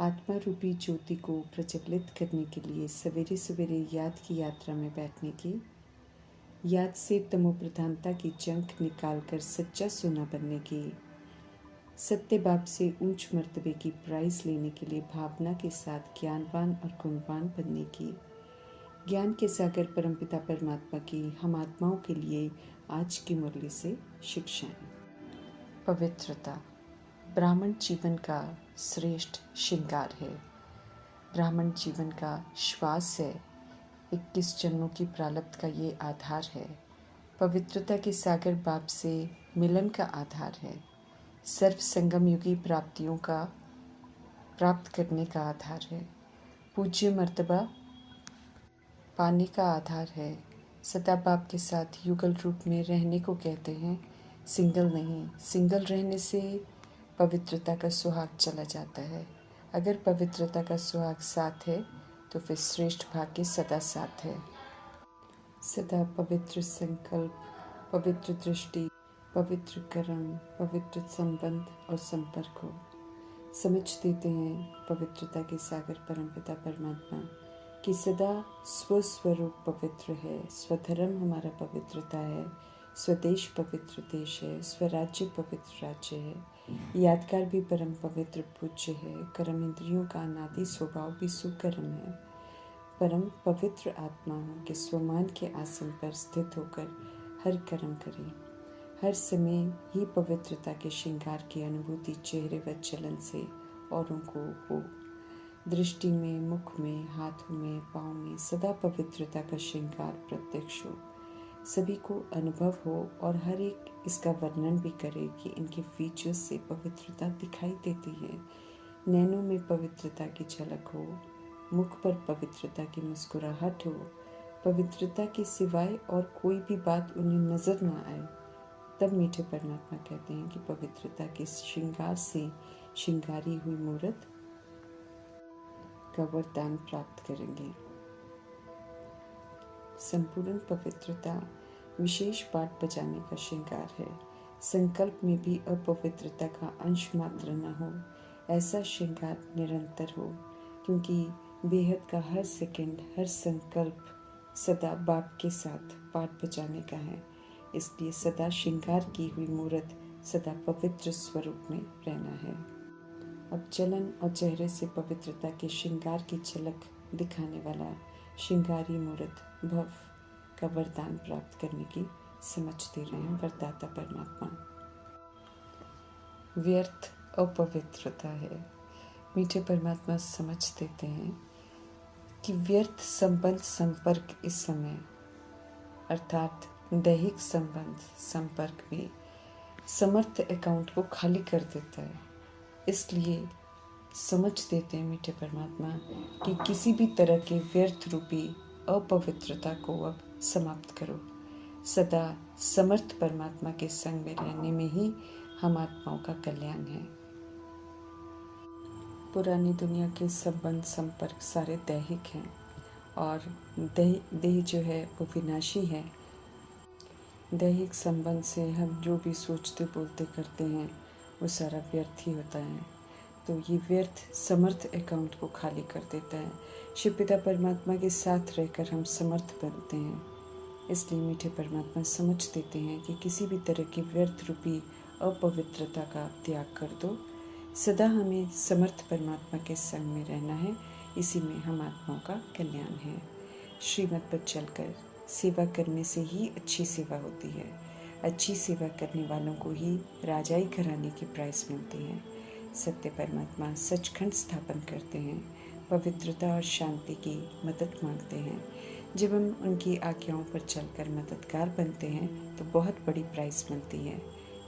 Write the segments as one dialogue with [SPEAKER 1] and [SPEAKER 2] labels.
[SPEAKER 1] आत्मा रूपी ज्योति को प्रज्वलित करने के लिए सवेरे सवेरे याद की यात्रा में बैठने की, याद से तमो प्रधानता की जंख निकालकर सच्चा सोना बनने की, सत्य बाप से ऊंच मर्तबे की प्राइज लेने के लिए भावना के साथ ज्ञानवान और गुणवान बनने की, ज्ञान के सागर परमपिता परमात्मा की हम आत्माओं के लिए आज की मुरली से शिक्षाएं। पवित्रता ब्राह्मण जीवन का श्रेष्ठ श्रृंगार है। ब्राह्मण जीवन का श्वास है। 21 जन्मों की प्रारब्ध का ये आधार है। पवित्रता के सागर बाप से मिलन का आधार है। सर्व संगम युगी प्राप्तियों का प्राप्त करने का आधार है। पूज्य मर्तबा पाने का आधार है। सदा बाप के साथ युगल रूप में रहने को कहते हैं, सिंगल नहीं। सिंगल रहने से पवित्रता का सुहाग चला जाता है। अगर पवित्रता का सुहाग साथ है तो फिर श्रेष्ठ भाग्य सदा साथ है। सदा पवित्र संकल्प, पवित्र दृष्टि, पवित्र कर्म, पवित्र संबंध और संपर्क हो। समझ देते हैं पवित्रता के सागर परमपिता परमात्मा कि सदा स्वस्वरूप पवित्र है। स्वधर्म हमारा पवित्रता है, स्वदेश पवित्र देश है, स्वराज्य पवित्र राज्य है, यादगार भी परम पवित्र पूज्य है, कर्म इंद्रियों का अनादि स्वभाव भी सुकर्म है। परम पवित्र आत्मा हो कि स्वमान के आसन पर स्थित होकर हर कर्म करें। हर समय ही पवित्रता के श्रृंगार की अनुभूति चेहरे व चलन से औरों को हो। दृष्टि में, मुख में, हाथों में, पाँव में सदा पवित्रता का श्रृंगार प्रत्यक्ष हो, सभी को अनुभव हो और हर एक इसका वर्णन भी करे कि इनके फीचर्स से पवित्रता दिखाई देती है। नैनों में पवित्रता की झलक हो, मुख पर पवित्रता की मुस्कुराहट हो, पवित्रता के सिवाय और कोई भी बात उन्हें नजर ना आए, तब मीठे परमात्मा कहते हैं कि पवित्रता के श्रृंगार से श्रृंगारी हुई मूर्त का वरदान प्राप्त करेंगे। संपूर्ण पवित्रता विशेष पाठ बजाने का श्रृंगार है। संकल्प में भी अपवित्रता का अंश मात्र न हो, ऐसा श्रृंगार निरंतर हो, क्योंकि बेहद का हर सेकंड, हर संकल्प सदा बाप के साथ पाठ बजाने का है। इसलिए सदा श्रृंगार की हुई मूर्त सदा पवित्र स्वरूप में रहना है। अब चलन और चेहरे से पवित्रता के श्रृंगार की झलक दिखाने वाला श्रृंगारी मूर्त भव का वरदान प्राप्त करने की समझ दे रहे हैं वरदाता परमात्मा। व्यर्थ अपवित्रता है। मीठे परमात्मा समझ देते हैं कि व्यर्थ संबंध संपर्क इस समय अर्थात दैहिक संबंध संपर्क भी समर्थ अकाउंट को खाली कर देता है। इसलिए समझ देते हैं मीठे परमात्मा कि किसी भी तरह के व्यर्थ रूपी अपवित्रता को अब समाप्त करो। सदा समर्थ परमात्मा के संग में रहने में ही हम आत्माओं का कल्याण है। पुरानी दुनिया के संबंध संपर्क सारे दैहिक हैं और देह जो है वो विनाशी है। दैहिक संबंध से हम जो भी सोचते बोलते करते हैं वो सारा व्यर्थ ही होता है। तो ये व्यर्थ समर्थ अकाउंट को खाली कर देता है। शिव पिता परमात्मा के साथ रहकर हम समर्थ बनते हैं। इसलिए मीठे परमात्मा समझ देते हैं कि किसी भी तरह की व्यर्थ रूपी अपवित्रता का त्याग कर दो। सदा हमें समर्थ परमात्मा के संग में रहना है। इसी में हम आत्माओं का कल्याण है। श्रीमत पर चलकर सेवा करने से ही अच्छी सेवा होती है। अच्छी सेवा करने वालों को ही राजाई घराने की प्राइज मिलती है। सत्य परमात्मा सचखंड स्थापन करते हैं, पवित्रता और शांति की मदद मांगते हैं। जब हम उनकी आज्ञाओं पर चलकर मददगार बनते हैं तो बहुत बड़ी प्राइज मिलती है।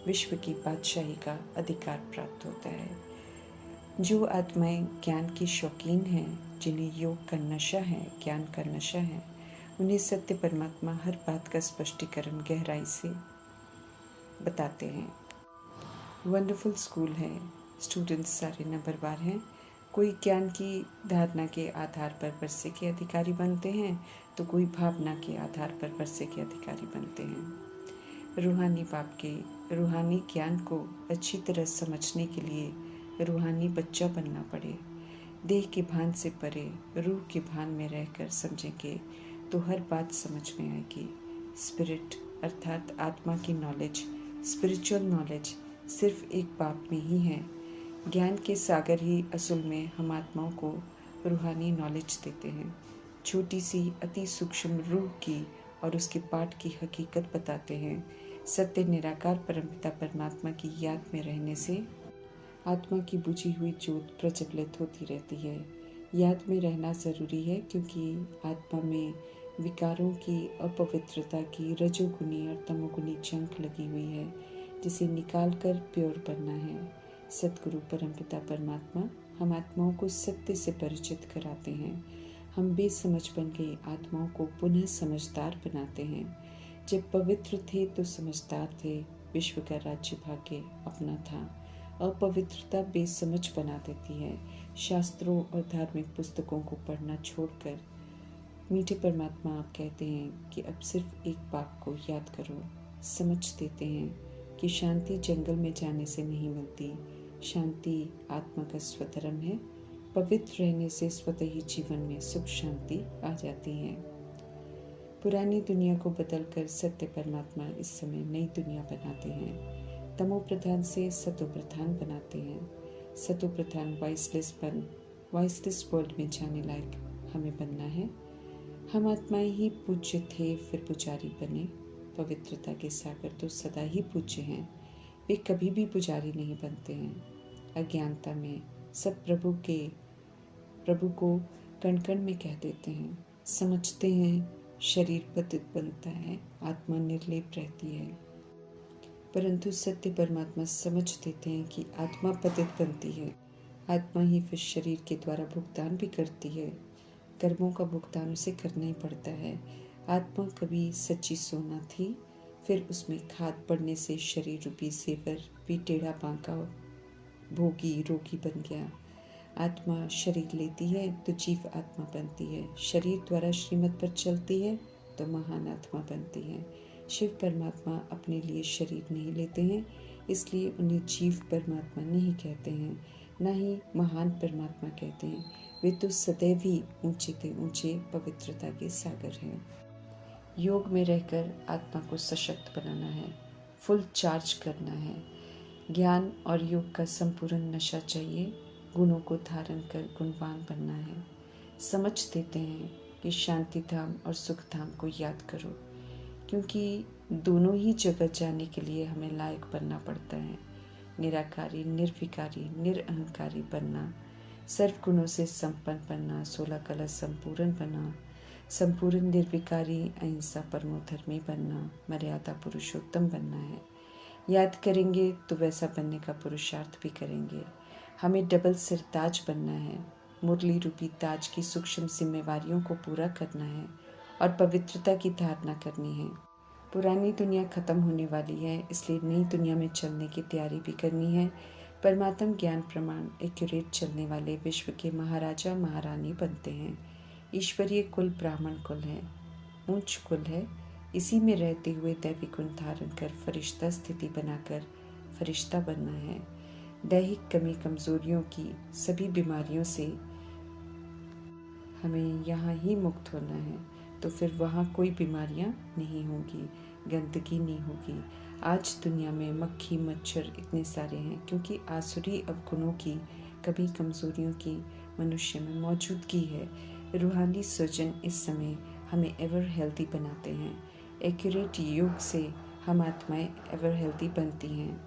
[SPEAKER 1] विश्व की बादशाही का अधिकार प्राप्त होता है। जो आत्माएं ज्ञान की शौकीन हैं, जिन्हें योग का नशा है, ज्ञान का नशा है, उन्हें सत्य परमात्मा हर बात का स्पष्टीकरण गहराई से बताते हैं। वंडरफुल स्कूल है। स्टूडेंट्स सारे नंबरवार हैं। कोई ज्ञान की धारणा के आधार पर वर्षे के अधिकारी बनते हैं तो कोई भावना के आधार पर वर्षे के अधिकारी बनते हैं। रूहानी बाप के रूहानी ज्ञान को अच्छी तरह समझने के लिए रूहानी बच्चा बनना पड़े। देह के भान से परे रूह के भान में रहकर समझेंगे तो हर बात समझ में आएगी। स्पिरिट अर्थात आत्मा की नॉलेज, स्पिरिचुअल नॉलेज सिर्फ एक बाप में ही है। ज्ञान के सागर ही असल में हम आत्माओं को रूहानी नॉलेज देते हैं। छोटी सी अति सूक्ष्म रूह की और उसके पाठ की हकीकत बताते हैं। सत्य निराकार परमपिता परमात्मा की याद में रहने से आत्मा की बुझी हुई ज्योत प्रज्वलित होती रहती है। याद में रहना ज़रूरी है क्योंकि आत्मा में विकारों की, अपवित्रता की रजोगुनी और तमोगुनी जंख लगी हुई है, जिसे निकाल कर प्योर बनना है। सतगुरु परमपिता परमात्मा हम आत्माओं को सत्य से परिचित कराते हैं। हम बेसमझ बन गए आत्माओं को पुनः समझदार बनाते हैं। जब पवित्र थे तो समझदार थे, विश्व का राज्य भाग्य अपना था। अपवित्रता बेसमझ बना देती है। शास्त्रों और धार्मिक पुस्तकों को पढ़ना छोड़कर मीठे परमात्मा आप कहते हैं कि अब सिर्फ एक बात को याद करो। समझ देते हैं कि शांति जंगल में जाने से नहीं मिलती। शांति आत्मा का स्वधर्म है। पवित्र रहने से स्वतः ही जीवन में सुख शांति आ जाती है। पुरानी दुनिया को बदलकर सत्य परमात्मा इस समय नई दुनिया बनाते हैं। तमो प्रधान से सतो प्रधान बनाते हैं। सतो प्रधान वॉइसलेस वर्ल्ड में जाने लायक हमें बनना है। हम आत्माएं ही पूज्य थे, फिर पुजारी बने। पवित्रता के सागर तो सदा ही पूज्य हैं, वे कभी भी पुजारी नहीं बनते हैं। अज्ञानता में सब प्रभु को कण कण में कह देते हैं। समझते हैं शरीर पतित बनता है, आत्मा निर्लेप रहती है। परंतु सत्य परमात्मा समझ देते हैं कि आत्मा पतित बनती है। आत्मा ही फिर शरीर के द्वारा भुगतान भी करती है। कर्मों का भुगतान उसे करना ही पड़ता है। आत्मा कभी सच्ची सोना थी, फिर उसमें खाद पड़ने से शरीर रूपी सेवर भी टेढ़ा बांका भोगी रोगी बन गया। आत्मा शरीर लेती है तो जीव आत्मा बनती है। शरीर द्वारा श्रीमत पर चलती है तो महान आत्मा बनती है। शिव परमात्मा अपने लिए शरीर नहीं लेते हैं, इसलिए उन्हें जीव परमात्मा नहीं कहते हैं, न ही महान परमात्मा कहते हैं। वे तो सदैव ही ऊंचे से ऊंचे पवित्रता के सागर हैं। योग में रहकर आत्मा को सशक्त बनाना है, फुल चार्ज करना है। ज्ञान और योग का संपूर्ण नशा चाहिए। गुणों को धारण कर गुणवान बनना है। समझ देते हैं कि शांति धाम और सुख धाम को याद करो, क्योंकि दोनों ही जगत जाने के लिए हमें लायक बनना पड़ता है। निराकारी, निर्विकारी, निरअहंकारी बनना, सर्व गुणों से संपन्न बनना, 16 कला संपूर्ण बनना, संपूर्ण निर्विकारी, अहिंसा परमोधर्मी बनना, मर्यादा पुरुषोत्तम बनना है। याद करेंगे तो वैसा बनने का पुरुषार्थ भी करेंगे। हमें डबल सिर ताज बनना है। मुरली रूपी ताज की सूक्ष्म जिम्मेवारियों को पूरा करना है और पवित्रता की धारणा करनी है। पुरानी दुनिया खत्म होने वाली है, इसलिए नई दुनिया में चलने की तैयारी भी करनी है। परमात्म ज्ञान प्रमाण एक्यूरेट चलने वाले विश्व के महाराजा महारानी बनते हैं। ईश्वरीय कुल ब्राह्मण कुल है, ऊंच कुल है। इसी में रहते हुए दैवी गुण धारण कर फरिश्ता स्थिति बनाकर फरिश्ता बनना है। दैहिक कमी कमजोरियों की सभी बीमारियों से हमें यहाँ ही मुक्त होना है, तो फिर वहाँ कोई बीमारियाँ नहीं होंगी, गंदगी नहीं होगी। आज दुनिया में मक्खी मच्छर इतने सारे हैं क्योंकि आसुरी अवगुणों की, कभी कमजोरियों की मनुष्य में मौजूदगी है। रूहानी सर्जन इस समय हमें एवर हेल्दी बनाते हैं। एक्यूरेट योग से हम आत्माएं एवर हेल्दी बनती हैं।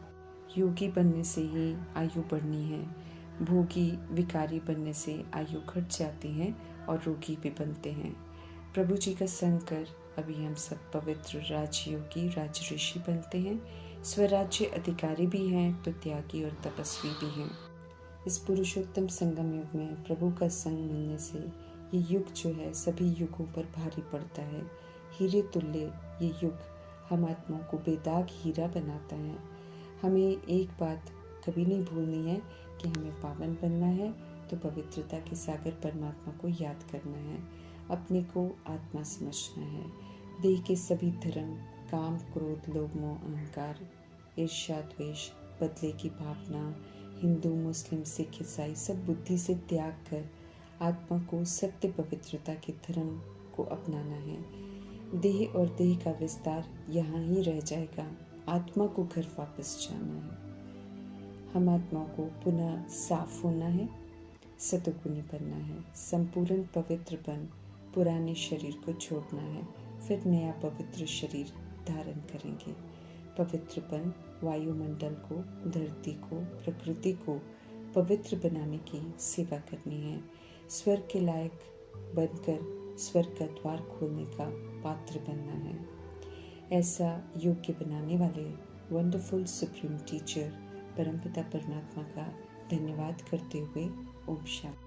[SPEAKER 1] योगी बनने से ही आयु बढ़नी है। भोगी विकारी बनने से आयु घट जाती है और रोगी भी बनते हैं। प्रभु जी का संग कर अभी हम सब पवित्र राजयोगी राज ऋषि बनते हैं। स्वराज्य अधिकारी भी हैं तो त्यागी और तपस्वी भी हैं। इस पुरुषोत्तम संगम युग में प्रभु का संग मिलने से ये युग जो है सभी युगों पर भारी पड़ता है। हीरे तुल्य ये युग हम आत्माओं को बेदाग हीरा बनाता है। हमें एक बात कभी नहीं भूलनी है कि हमें पावन बनना है तो पवित्रता के सागर परमात्मा को याद करना है। अपने को आत्मा समझना है। देह के सभी धर्म, काम, क्रोध, लोभ, मोह, अहंकार, ईर्ष्या, द्वेष, बदले की भावना, हिंदू, मुस्लिम, सिख, ईसाई सब बुद्धि से त्याग कर आत्मा को सत्य पवित्रता के धर्म को अपनाना है। देह और देह का विस्तार यहाँ ही रह जाएगा। आत्मा को घर वापस जाना है। हम आत्मा को पुनः साफ होना है, सतुगुनी बनना है, संपूर्ण पवित्र बन पुराने शरीर को छोड़ना है, फिर नया पवित्र शरीर धारण करेंगे। पवित्रपन वायुमंडल को, धरती को, प्रकृति को पवित्र बनाने की सेवा करनी है। स्वर्ग के लायक बनकर स्वर्ग का द्वार खोलने का पात्र बनना है। ऐसा योग्य बनाने वाले वंडरफुल सुप्रीम टीचर परमपिता परमात्मा का धन्यवाद करते हुए ओम शांति।